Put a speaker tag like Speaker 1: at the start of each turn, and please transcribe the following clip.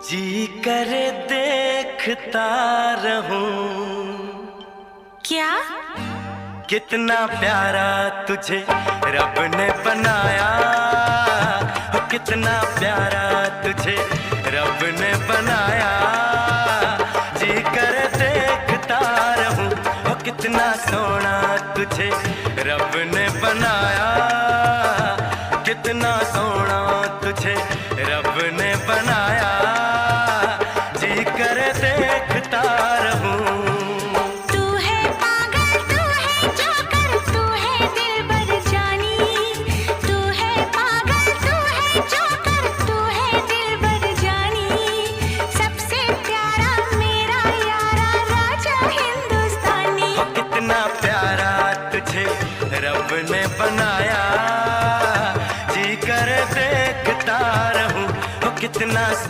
Speaker 1: जी करे देखता रहूं।
Speaker 2: क्या?
Speaker 1: कितना प्यारा तुझे रब ने बनाया, कितना प्यारा तुझे रब ने बनाया। जी करे देखता रहूं, कितना सोना तुझे रब ने बनाया, कितना सोना तुझे रब ने बनाया। जी करे देखता रहूं। रब ने बनाया, जी कर देखता रहूं, कितना